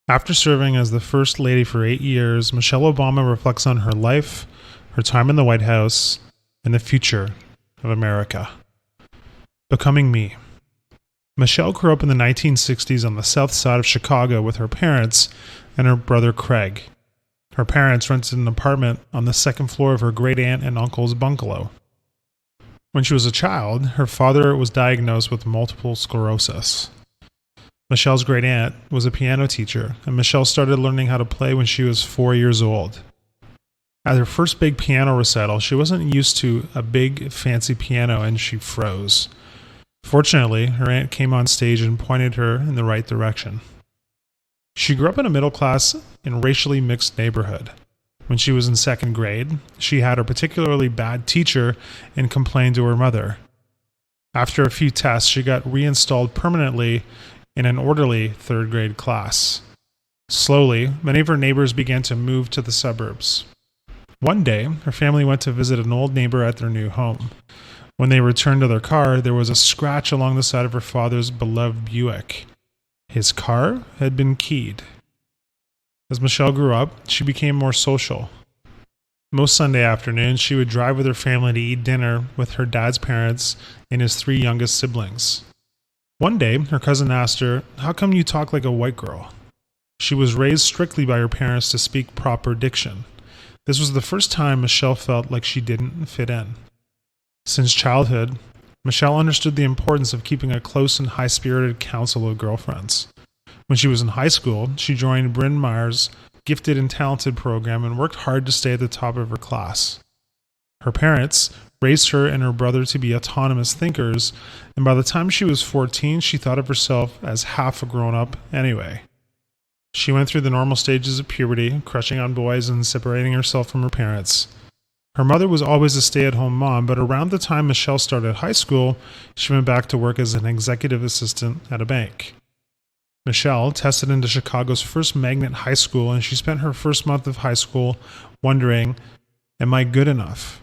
After serving as the First Lady for 8 years, Michelle Obama reflects on her life, her time in the White House, and the future of America. Becoming me. Michelle grew up in the 1960s on the south side of Chicago with her parents and her brother Craig. Her parents rented an apartment on the second floor of her great-aunt and uncle's bungalow. When she was a child, her father was diagnosed with multiple sclerosis. Michelle's great-aunt was a piano teacher, and Michelle started learning how to play when she was 4 years old. At her first big piano recital, she wasn't used to a big, fancy piano, and she froze. Fortunately, her aunt came on stage and pointed her in the right direction. She grew up in a middle-class and racially mixed neighborhood. When she was in second grade, she had a particularly bad teacher and complained to her mother. After a few tests, she got reinstalled permanently in an orderly third-grade class. Slowly, many of her neighbors began to move to the suburbs. One day, her family went to visit an old neighbor at their new home. When they returned to their car, there was a scratch along the side of her father's beloved Buick. His car had been keyed. As Michelle grew up, she became more social. Most Sunday afternoons, she would drive with her family to eat dinner with her dad's parents and his 3 youngest siblings. One day, her cousin asked her, "How come you talk like a white girl?" She was raised strictly by her parents to speak proper diction. This was the first time Michelle felt like she didn't fit in. Since childhood, Michelle understood the importance of keeping a close and high-spirited council of girlfriends. When she was in high school, she joined Bryn Mawr's Gifted and Talented program and worked hard to stay at the top of her class. Her parents raised her and her brother to be autonomous thinkers, and by the time she was 14, she thought of herself as half a grown-up anyway. She went through the normal stages of puberty, crushing on boys and separating herself from her parents. Her mother was always a stay-at-home mom, but around the time Michelle started high school, she went back to work as an executive assistant at a bank. Michelle tested into Chicago's first magnet high school, and she spent her first month of high school wondering, am I good enough?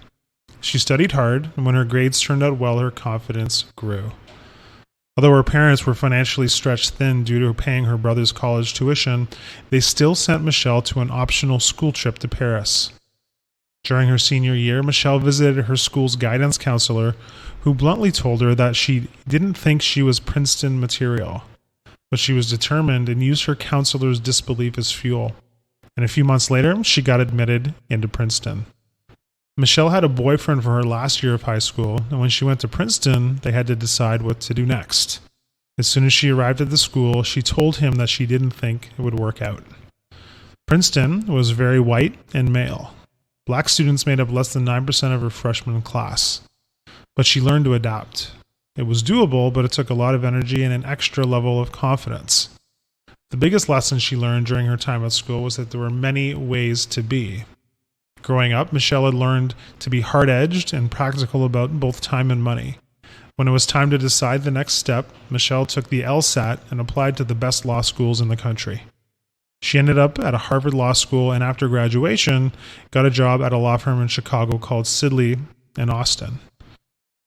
She studied hard, and when her grades turned out well, her confidence grew. Although her parents were financially stretched thin due to paying her brother's college tuition, they still sent Michelle to an optional school trip to Paris. During her senior year, Michelle visited her school's guidance counselor, who bluntly told her that she didn't think she was Princeton material. But she was determined and used her counselor's disbelief as fuel. And a few months later, she got admitted into Princeton. Michelle had a boyfriend for her last year of high school, and when she went to Princeton, they had to decide what to do next. As soon as she arrived at the school, she told him that she didn't think it would work out. Princeton was very white and male. Black students made up less than 9% of her freshman class. But she learned to adapt. It was doable, but it took a lot of energy and an extra level of confidence. The biggest lesson she learned during her time at school was that there were many ways to be. Growing up, Michelle had learned to be hard-edged and practical about both time and money. When it was time to decide the next step, Michelle took the LSAT and applied to the best law schools in the country. She ended up at a Harvard Law School, and after graduation, got a job at a law firm in Chicago called Sidley & Austin.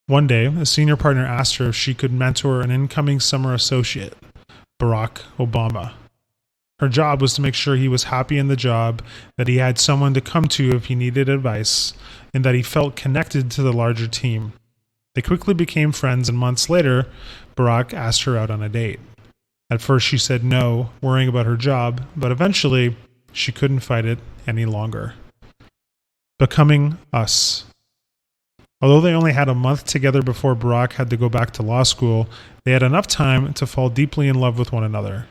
One day, a senior partner asked her if she could mentor an incoming summer associate, Barack Obama. Her job was to make sure he was happy in the job, that he had someone to come to if he needed advice, and that he felt connected to the larger team. They quickly became friends, and months later, Barack asked her out on a date. At first, she said no, worrying about her job, but eventually, she couldn't fight it any longer. Becoming us. Although they only had a month together before Barack had to go back to law school, they had enough time to fall deeply in love with one another.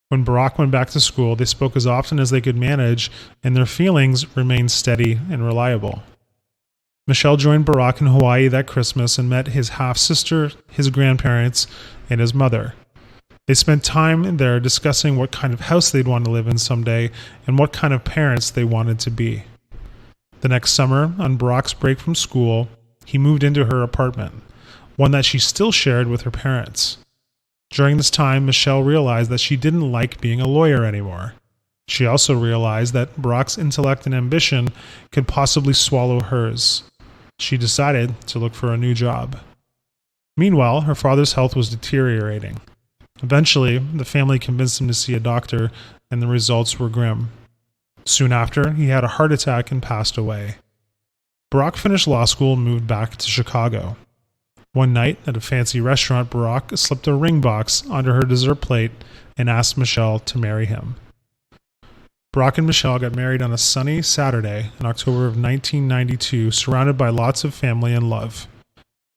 When Barack went back to school, they spoke as often as they could manage, and their feelings remained steady and reliable. Michelle joined Barack in Hawaii that Christmas and met his half-sister, his grandparents, and his mother. They spent time there discussing what kind of house they'd want to live in someday and what kind of parents they wanted to be. The next summer, on Barack's break from school, he moved into her apartment, one that she still shared with her parents. During this time, Michelle realized that she didn't like being a lawyer anymore. She also realized that Barack's intellect and ambition could possibly swallow hers. She decided to look for a new job. Meanwhile, her father's health was deteriorating. Eventually, the family convinced him to see a doctor, and the results were grim. Soon after, he had a heart attack and passed away. Barack finished law school and moved back to Chicago. One night, at a fancy restaurant, Barack slipped a ring box onto her dessert plate and asked Michelle to marry him. Barack and Michelle got married on a sunny Saturday in October of 1992, surrounded by lots of family and love.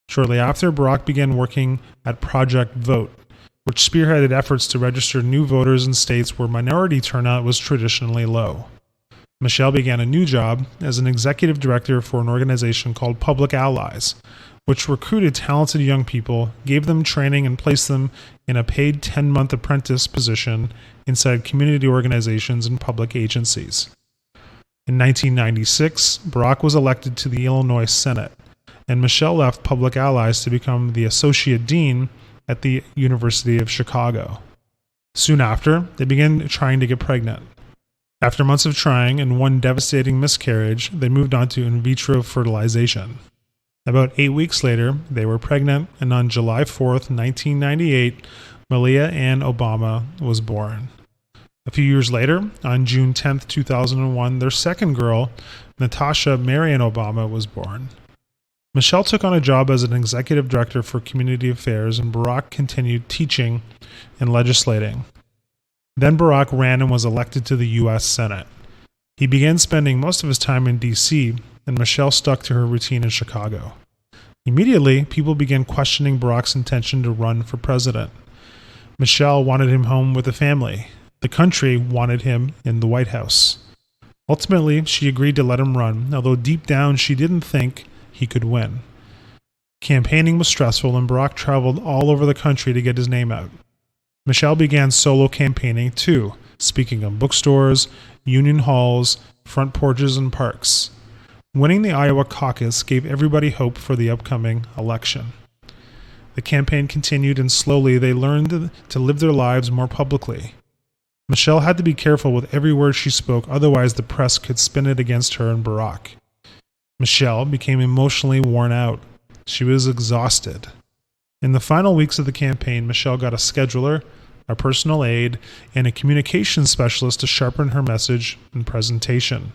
Shortly after, Barack began working at Project Vote, which spearheaded efforts to register new voters in states where minority turnout was traditionally low. Michelle began a new job as an executive director for an organization called Public Allies, which recruited talented young people, gave them training, and placed them in a paid 10-month apprentice position inside community organizations and public agencies. In 1996, Barack was elected to the Illinois Senate, and Michelle left Public Allies to become the associate dean at the University of Chicago. Soon after, they began trying to get pregnant. After months of trying and one devastating miscarriage, they moved on to in vitro fertilization. About 8 weeks later, they were pregnant, and on July 4th, 1998, Malia Ann Obama was born. A few years later, on June 10th, 2001, their second girl, Natasha Marion Obama, was born. Michelle took on a job as an executive director for community affairs, and Barack continued teaching and legislating. Then Barack ran and was elected to the U.S. Senate. He began spending most of his time in D.C., and Michelle stuck to her routine in Chicago. Immediately, people began questioning Barack's intention to run for president. Michelle wanted him home with the family. The country wanted him in the White House. Ultimately, she agreed to let him run, although deep down she didn't think he could win. Campaigning was stressful, and Barack traveled all over the country to get his name out. Michelle began solo campaigning too, speaking on bookstores, union halls, front porches, and parks. Winning the Iowa caucus gave everybody hope for the upcoming election. The campaign continued, and slowly they learned to live their lives more publicly. Michelle had to be careful with every word she spoke, otherwise the press could spin it against her and Barack. Michelle became emotionally worn out. She was exhausted. In the final weeks of the campaign, Michelle got a scheduler, a personal aide, and a communications specialist to sharpen her message and presentation.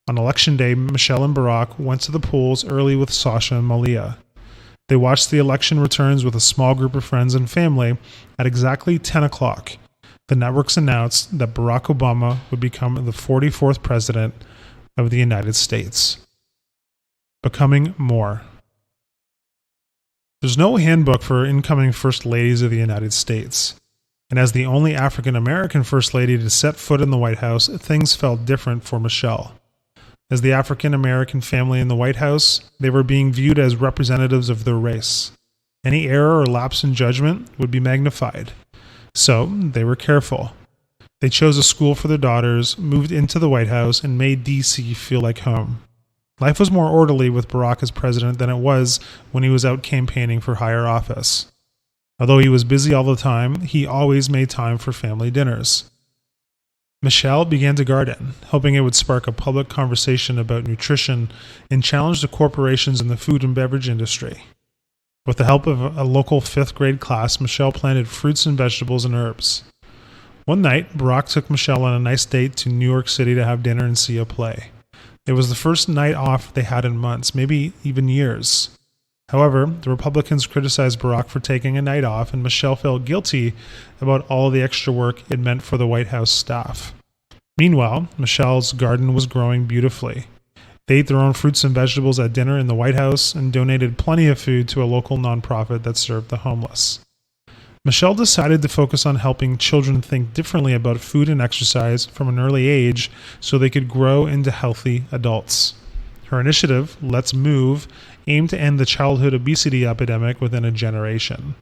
On election day, Michelle and Barack went to the polls early with Sasha and Malia. They watched the election returns with a small group of friends and family. At exactly 10 o'clock, the networks announced that Barack Obama would become the 44th president of the United States. Becoming more. There's no handbook for incoming First Ladies of the United States. And as the only African American First Lady to set foot in the White House, things felt different for Michelle. As the African American family in the White House, they were being viewed as representatives of their race. Any error or lapse in judgment would be magnified. So, they were careful. They chose a school for their daughters, moved into the White House, and made D.C. feel like home. Life was more orderly with Barack as president than it was when he was out campaigning for higher office. Although he was busy all the time, he always made time for family dinners. Michelle began to garden, hoping it would spark a public conversation about nutrition and challenge the corporations in the food and beverage industry. With the help of a local 5th grade class, Michelle planted fruits and vegetables and herbs. One night, Barack took Michelle on a nice date to New York City to have dinner and see a play. It was the first night off they had in months, maybe even years. However, the Republicans criticized Barack for taking a night off, and Michelle felt guilty about all the extra work it meant for the White House staff. Meanwhile, Michelle's garden was growing beautifully. They ate their own fruits and vegetables at dinner in the White House and donated plenty of food to a local nonprofit that served the homeless. Michelle decided to focus on helping children think differently about food and exercise from an early age so they could grow into healthy adults. Her initiative, Let's Move, aimed to end the childhood obesity epidemic within a generation.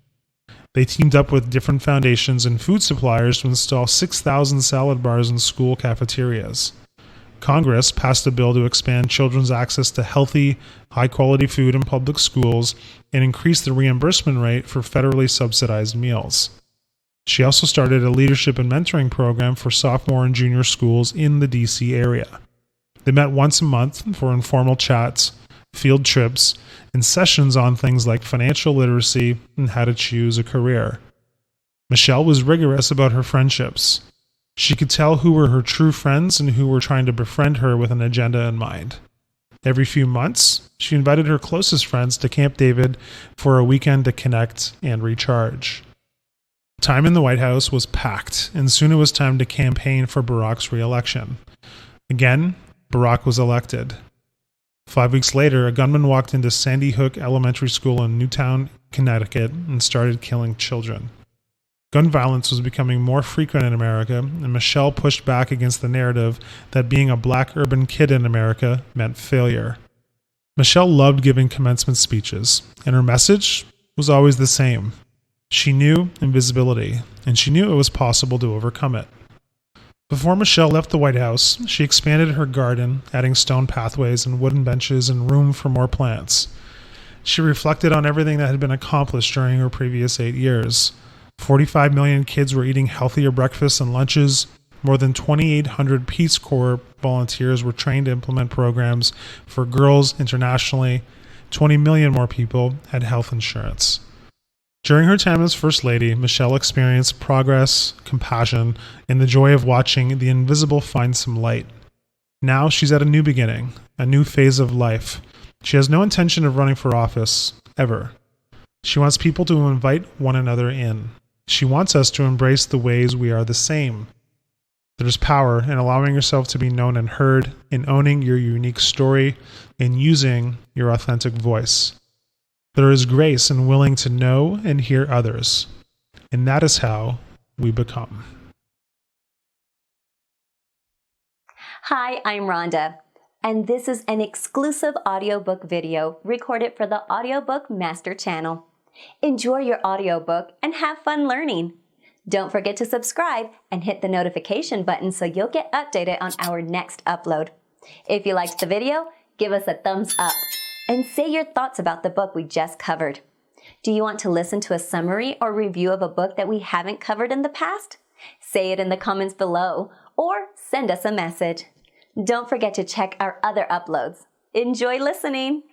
They teamed up with different foundations and food suppliers to install 6,000 salad bars in school cafeterias. Congress passed a bill to expand children's access to healthy, high-quality food in public schools and increase the reimbursement rate for federally subsidized meals. She also started a leadership and mentoring program for sophomore and junior schools in the D.C. area. They met once a month for informal chats, field trips, and sessions on things like financial literacy and how to choose a career. Michelle was rigorous about her friendships. She could tell who were her true friends and who were trying to befriend her with an agenda in mind. Every few months, she invited her closest friends to Camp David for a weekend to connect and recharge. Time in the White House was packed, and soon it was time to campaign for Barack's re-election. Again, Barack was elected. 5 weeks later, a gunman walked into Sandy Hook Elementary School in Newtown, Connecticut, and started killing children. Gun violence was becoming more frequent in America, and Michelle pushed back against the narrative that being a black urban kid in America meant failure. Michelle loved giving commencement speeches, and her message was always the same. She knew invisibility, and she knew it was possible to overcome it. Before Michelle left the White House, she expanded her garden, adding stone pathways and wooden benches and room for more plants. She reflected on everything that had been accomplished during her previous 8 years. 45 million kids were eating healthier breakfasts and lunches. More than 2,800 Peace Corps volunteers were trained to implement programs for girls internationally. 20 million more people had health insurance. During her time as First Lady, Michelle experienced progress, compassion, and the joy of watching the invisible find some light. Now she's at a new beginning, a new phase of life. She has no intention of running for office, ever. She wants people to invite one another in. She wants us to embrace the ways we are the same. There's power in allowing yourself to be known and heard, in owning your unique story, in using your authentic voice. There is grace in willing to know and hear others, and that is how we become. Hi, I'm Rhonda, and this is an exclusive audiobook video recorded for the Audiobook Master Channel. Enjoy your audiobook and have fun learning. Don't forget to subscribe and hit the notification button so you'll get updated on our next upload. If you liked the video, give us a thumbs up and say your thoughts about the book we just covered. Do you want to listen to a summary or review of a book that we haven't covered in the past? Say it in the comments below or send us a message. Don't forget to check our other uploads. Enjoy listening!